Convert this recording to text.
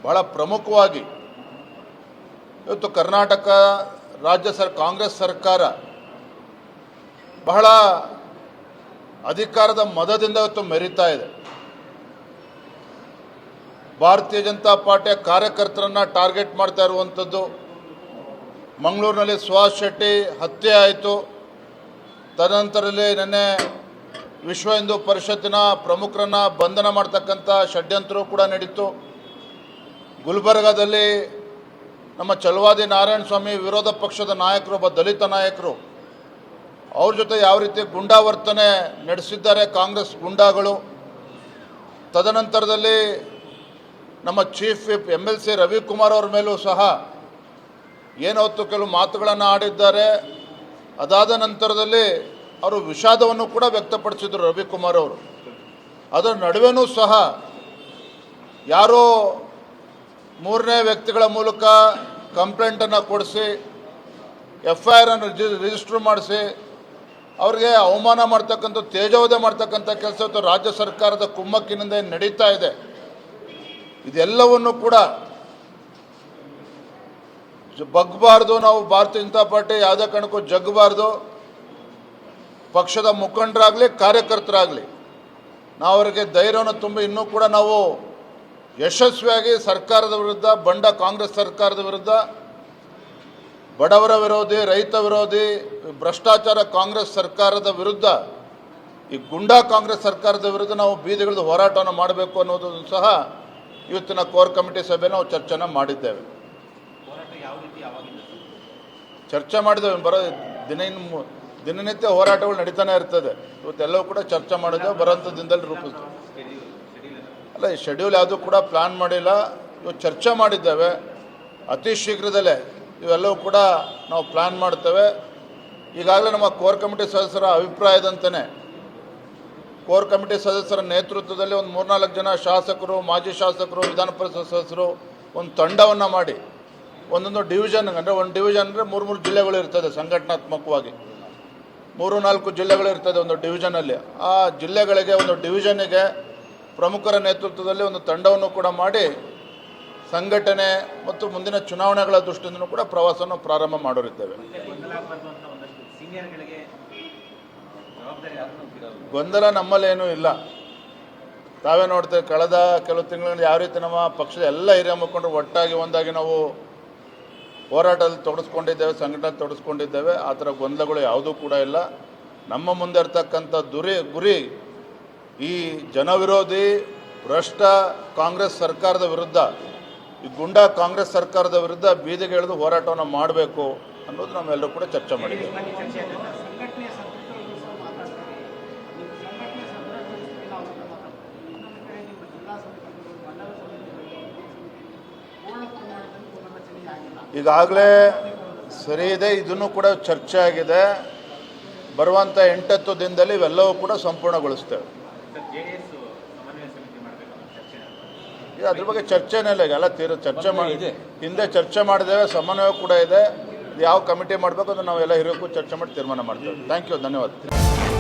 ಬಹಳ ಪ್ರಮುಖವಾಗಿ ಇವತ್ತು ಕರ್ನಾಟಕ ರಾಜ್ಯ ಕಾಂಗ್ರೆಸ್ ಸರ್ಕಾರ ಬಹಳ ಅಧಿಕಾರದ ಮದದಿಂದ ಇವತ್ತು ಮೆರೀತಾ ಇದೆ. ಭಾರತೀಯ ಜನತಾ ಪಾರ್ಟಿಯ ಕಾರ್ಯಕರ್ತರನ್ನು ಟಾರ್ಗೆಟ್ ಮಾಡ್ತಾ ಇರುವಂಥದ್ದು, ಮಂಗಳೂರಿನಲ್ಲಿ ಸುಹಾಸ್ ಶೆಟ್ಟಿ ಹತ್ಯೆ ಆಯಿತು, ತದನಂತರದಲ್ಲಿ ನಿನ್ನೆ ವಿಶ್ವ ಹಿಂದೂ ಪರಿಷತ್ತಿನ ಪ್ರಮುಖರನ್ನು ಬಂಧನ ಮಾಡ್ತಕ್ಕಂಥ ಷಡ್ಯಂತ್ರವೂ ಕೂಡ ನಡೀತು. ಗುಲ್ಬರ್ಗಾದಲ್ಲಿ ನಮ್ಮ ಛಲವಾದಿ ನಾರಾಯಣ ಸ್ವಾಮಿ ವಿರೋಧ ಪಕ್ಷದ ನಾಯಕರು, ಒಬ್ಬ ದಲಿತ ನಾಯಕರು, ಅವ್ರ ಜೊತೆ ಯಾವ ರೀತಿ ಗುಂಡಾವರ್ತನೆ ನಡೆಸಿದ್ದಾರೆ ಕಾಂಗ್ರೆಸ್ ಗುಂಡಾಗಳು. ತದನಂತರದಲ್ಲಿ ನಮ್ಮ ಚೀಫ್ ವಿಪ್ MLC ರವಿಕುಮಾರ್ ಅವ್ರ ಮೇಲೂ ಸಹ ಏನೊತ್ತು ಕೆಲವು ಮಾತುಗಳನ್ನು ಆಡಿದ್ದಾರೆ. ಅದಾದ ನಂತರದಲ್ಲಿ ಅವರು ವಿಷಾದವನ್ನು ಕೂಡ ವ್ಯಕ್ತಪಡಿಸಿದರು ರವಿಕುಮಾರ್ ಅವರು. ಅದರ ನಡುವೆನೂ ಸಹ ಯಾರೋ ಮೂರನೇ ವ್ಯಕ್ತಿಗಳ ಮೂಲಕ ಕಂಪ್ಲೇಂಟನ್ನು ಕೊಡಿಸಿ FIR ಅನ್ನು ರಿಜಿಸ್ಟರ್ ಮಾಡಿಸಿ ಅವರಿಗೆ ಅವಮಾನ ಮಾಡ್ತಕ್ಕಂಥ, ತೇಜೋವಧೆ ಮಾಡ್ತಕ್ಕಂಥ ಕೆಲಸ ಇವತ್ತು ರಾಜ್ಯ ಸರ್ಕಾರದ ಕುಮ್ಮಕ್ಕಿನಿಂದ ನಡೀತಾ ಇದೆ. ಇದೆಲ್ಲವನ್ನು ಕೂಡ ಬಗ್ಗಬಾರ್ದು. ನಾವು ಭಾರತೀಯ ಜನತಾ ಪಾರ್ಟಿ ಯಾವುದೇ ಕಾರಣಕ್ಕೂ ಜಗ್ಗಬಾರ್ದು. ಪಕ್ಷದ ಮುಖಂಡರಾಗಲಿ ಕಾರ್ಯಕರ್ತರಾಗಲಿ ನಾವು ಅವರಿಗೆ ಧೈರ್ಯವನ್ನು ತುಂಬಿ ಇನ್ನೂ ಕೂಡ ನಾವು ಯಶಸ್ವಿಯಾಗಿ ಸರ್ಕಾರದ ವಿರುದ್ಧ, ಬಂಡ ಕಾಂಗ್ರೆಸ್ ಸರ್ಕಾರದ ವಿರುದ್ಧ, ಬಡವರ ವಿರೋಧಿ, ರೈತ ವಿರೋಧಿ, ಭ್ರಷ್ಟಾಚಾರ ಕಾಂಗ್ರೆಸ್ ಸರ್ಕಾರದ ವಿರುದ್ಧ, ಈ ಗುಂಡಾ ಕಾಂಗ್ರೆಸ್ ಸರ್ಕಾರದ ವಿರುದ್ಧ ನಾವು ಬೀದಿಗಿಳಿದು ಹೋರಾಟವನ್ನು ಮಾಡಬೇಕು ಅನ್ನೋದನ್ನು ಸಹ ಇವತ್ತಿನ ಕೋರ್ ಕಮಿಟಿ ಸಭೆ ನಾವು ಚರ್ಚೆನ ಮಾಡಿದ್ದೇವೆ. ಚರ್ಚೆ ಮಾಡಿದ್ದೇವೆ. ದಿನನಿತ್ಯ ಹೋರಾಟಗಳು ನಡೀತಾನೆ ಇರ್ತದೆ. ಇವತ್ತೆಲ್ಲವೂ ಕೂಡ ಚರ್ಚೆ ಮಾಡಿದ್ದೇವೆ. ಬರೋಂಥ ದಿನದಲ್ಲಿ ರೂಪಿಸ್ತೇವೆ. ಅಲ್ಲ, ಈ ಶೆಡ್ಯೂಲ್ ಯಾವುದೂ ಕೂಡ ಪ್ಲ್ಯಾನ್ ಮಾಡಿಲ್ಲ. ಇವತ್ತು ಚರ್ಚೆ ಮಾಡಿದ್ದೇವೆ. ಅತಿ ಶೀಘ್ರದಲ್ಲೇ ಇವೆಲ್ಲವೂ ಕೂಡ ನಾವು ಪ್ಲ್ಯಾನ್ ಮಾಡ್ತೇವೆ. ಈಗಾಗಲೇ ನಮ್ಮ ಕೋರ್ ಕಮಿಟಿ ಸದಸ್ಯರ ಅಭಿಪ್ರಾಯದಂತೆಯೇ ಕೋರ್ ಕಮಿಟಿ ಸದಸ್ಯರ ನೇತೃತ್ವದಲ್ಲಿ ಒಂದು 3-4 ಜನ ಶಾಸಕರು, ಮಾಜಿ ಶಾಸಕರು, ವಿಧಾನ ಪರಿಷತ್ ಸದಸ್ಯರು ಒಂದು ತಂಡವನ್ನು ಮಾಡಿ ಒಂದೊಂದು ಡಿವಿಷನ್, ಅಂದರೆ ಒಂದು ಡಿವಿಷನ್ ಅಂದರೆ 3 ಜಿಲ್ಲೆಗಳು ಇರ್ತದೆ. ಸಂಘಟನಾತ್ಮಕವಾಗಿ 3-4 ಜಿಲ್ಲೆಗಳು ಇರ್ತದೆ ಒಂದು ಡಿವಿಷನಲ್ಲಿ. ಆ ಜಿಲ್ಲೆಗಳಿಗೆ, ಒಂದು ಡಿವಿಷನ್ನಿಗೆ ಪ್ರಮುಖರ ನೇತೃತ್ವದಲ್ಲಿ ಒಂದು ತಂಡವನ್ನು ಕೂಡ ಮಾಡಿ ಸಂಘಟನೆ ಮತ್ತು ಮುಂದಿನ ಚುನಾವಣೆಗಳ ದೃಷ್ಟಿಯಿಂದ ಕೂಡ ಪ್ರವಾಸವನ್ನು ಪ್ರಾರಂಭ ಮಾಡೋರಿದ್ದೇವೆ. ಗೊಂದಲ ನಮ್ಮಲ್ಲೇನೂ ಇಲ್ಲ. ತಾವೇ ನೋಡ್ತೇವೆ, ಕಳೆದ ಕೆಲವು ತಿಂಗಳಲ್ಲಿ ಯಾವ ರೀತಿ ನಮ್ಮ ಪಕ್ಷದ ಎಲ್ಲ ಹಿರಿಯ ಮುಖಂಡರು ಒಟ್ಟಾಗಿ ಒಂದಾಗಿ ನಾವು ಹೋರಾಟದಲ್ಲಿ ತೊಡಗಿಸ್ಕೊಂಡಿದ್ದೇವೆ, ಸಂಘಟನೆ ತೊಡಗಿಸ್ಕೊಂಡಿದ್ದೇವೆ. ಆ ಥರ ಗೊಂದಲಗಳು ಯಾವುದೂ ಕೂಡ ಇಲ್ಲ. ನಮ್ಮ ಮುಂದೆ ಇರ್ತಕ್ಕಂಥ ಗುರಿ ಈ ಜನವಿರೋಧಿ ಭ್ರಷ್ಟ ಕಾಂಗ್ರೆಸ್ ಸರ್ಕಾರದ ವಿರುದ್ಧ, ಈ ಗುಂಡಾ ಕಾಂಗ್ರೆಸ್ ಸರ್ಕಾರದ ವಿರುದ್ಧ ಬೀದಿಗೆ ಇಳಿದು ಹೋರಾಟವನ್ನು ಮಾಡಬೇಕು ಅನ್ನೋದು ನಾವೆಲ್ಲರೂ ಕೂಡ ಚರ್ಚೆ ಮಾಡಿದ್ದೇವೆ. ಈಗಾಗಲೇ ಸರಿ ಇದೆ, ಇದನ್ನು ಕೂಡ ಚರ್ಚೆ ಆಗಿದೆ. ಬರುವಂಥ 8-10 ದಿನದಲ್ಲಿ ಇವೆಲ್ಲವೂ ಕೂಡ ಸಂಪೂರ್ಣಗೊಳಿಸ್ತೇವೆ. ಅದ್ರ ಬಗ್ಗೆ ಚರ್ಚೆನೇ ಇಲ್ಲ. ಈಗೆಲ್ಲ ಚರ್ಚೆ ಮಾಡಿ ಹಿಂದೆ ಚರ್ಚೆ ಮಾಡಿದ್ದೇವೆ. ಸಮನ್ವಯ ಕೂಡ ಇದೆ. ಯಾವ ಕಮಿಟಿ ಮಾಡಬೇಕು ಅದನ್ನು ನಾವೆಲ್ಲ ಹಿರಿಯಕ್ಕೂ ಚರ್ಚೆ ಮಾಡಿ ತೀರ್ಮಾನ ಮಾಡ್ತೇವೆ. ಥ್ಯಾಂಕ್ ಯು, ಧನ್ಯವಾದ.